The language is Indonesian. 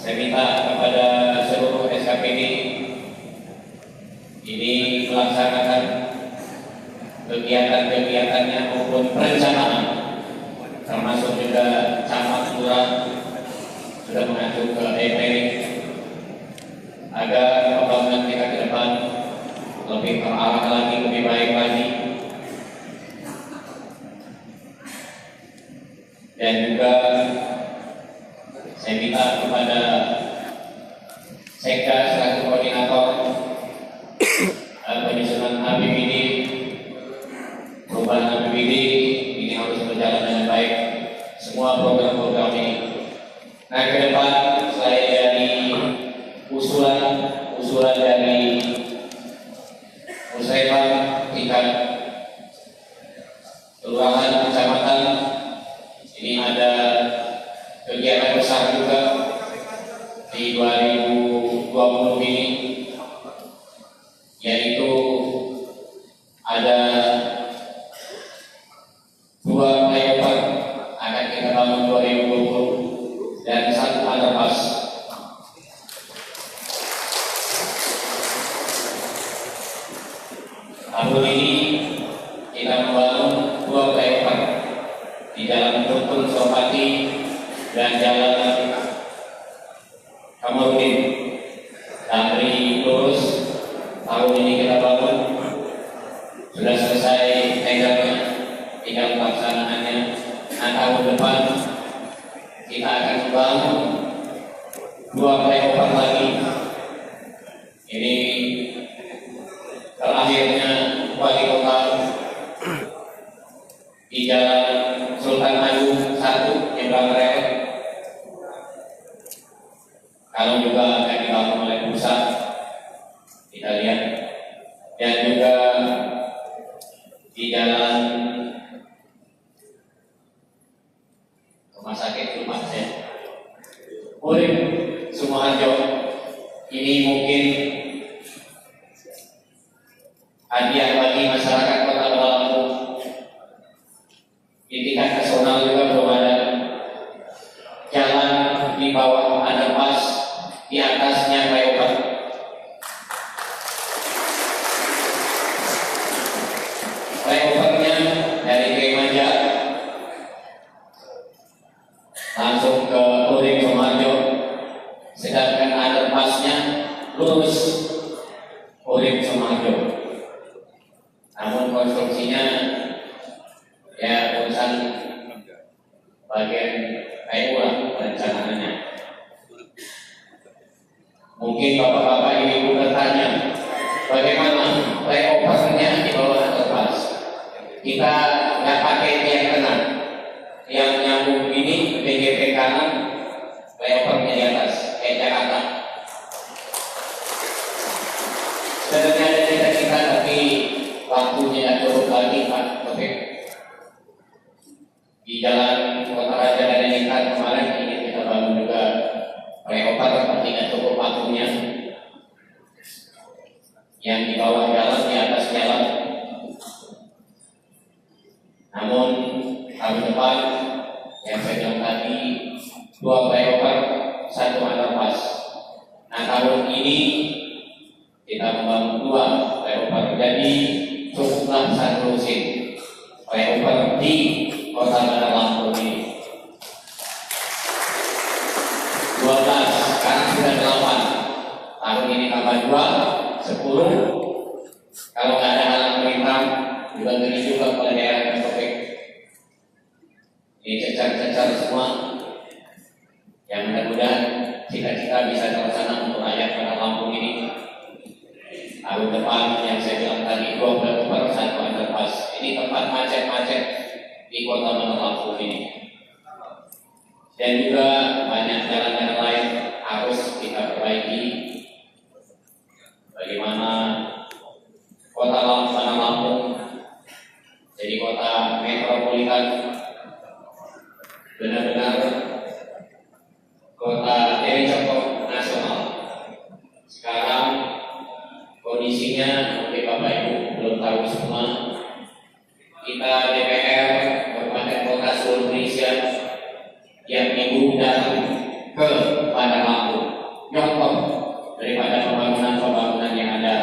Saya minta kepada seluruh SKPD ini melaksanakan kegiatan-kegiatannya maupun perencanaan, termasuk juga camat lurah sudah mengacu ke EP agar pembangunan kita ke depan lebih terarah lagi, lebih baik lagi. Dan juga saya minta kepada Sekda selaku koordinator penyusunan APBD, perubahan APBD ini harus berjalan dengan baik semua program-program ini. Nah, ke depan selain dari usulan dari musyawarah tingkat kelurahan kecamatan, ini ada kegiatan besar juga di 2020 ini, yaitu ada 2 flyover akan kita bangun 2020 dan 1 underpass. Tahun ini kita membangun 2 flyover di Jalan Rukun Sopati dan Jalan Kamarudin. Dari lurus tahun ini kita bangun, sudah selesai tendernya, tinggal pelaksanaannya. Nah, tahun depan kita akan membangun 2 flyover lagi. Ini terakhirnya wali kota di Jalan Sultan Agung 1 nyebrang rel. Kalau juga akan dibangun oleh pusat, kita lihat. Dan juga di Jalan rumah sakit rumah saya Urip Sumoharjo, ini mungkin hadiah bagi masyarakat Kota Lampung. Di tingkat nasional juga belum ada jalan di bawah underpass, di atasnya flyover. Flyovernya dari Kemaja langsung ke Urip Sumoharjo, sedangkan underpassnya lurus Urip Sumoharjo. Namun konstruksinya ya urusan bagian PU lah perencanaannya. Mungkin bapak-bapak ibu bertanya, bagaimana flyovernya di bawah underpass? Kita nggak pakai tiang tenang, yang nyambung ini BGP kanan, flyovernya di atas, kayak Jakarta. Sebenarnya ada cita-cita tapi waktunya cukup lagi Pak Taufik. Di Jalan Kota Raja dan Intan kemarin ingin kita bangun juga flyover, tapi tidak cukup waktunya. Yang di bawah jalan, di atas jalan. Namun tahun depan yang saya bilang tadi 2 flyover, 1 underpass. Nah, tahun ini kita membangun 2 flyover, jadi cukuplah 1 lusin flyover di Kota Bandar Lampung ini. 12, sekarang sudah 8. Tahun ini tambah 2, 10. Kalau nggak ada halang melintang, dibagi juga oleh daerah Topik. Ini cecar-cecar semua. Yang mudah-mudahan cita-cita bisa terlaksana untuk rakyat Bandar Lampung ini. Tahun depan yang saya bilang tadi 2 flyover, 1 underpass. Ini tempat macet-macet di Kota Bandar Lampung ini. Dan juga banyak jalan-jalan lain harus kita perbaiki. Bagaimana Kota Bandar Lampung jadi kota metropolitan, benar-benar kota dari contoh nasional. Sekarang kondisinya mungkin Bapak Ibu belum tahu semua. Kita DPR Kabupaten Kota seluruh Indonesia yang diundang ke Bandar Lampung. nyongkok daripada pembangunan yang ada.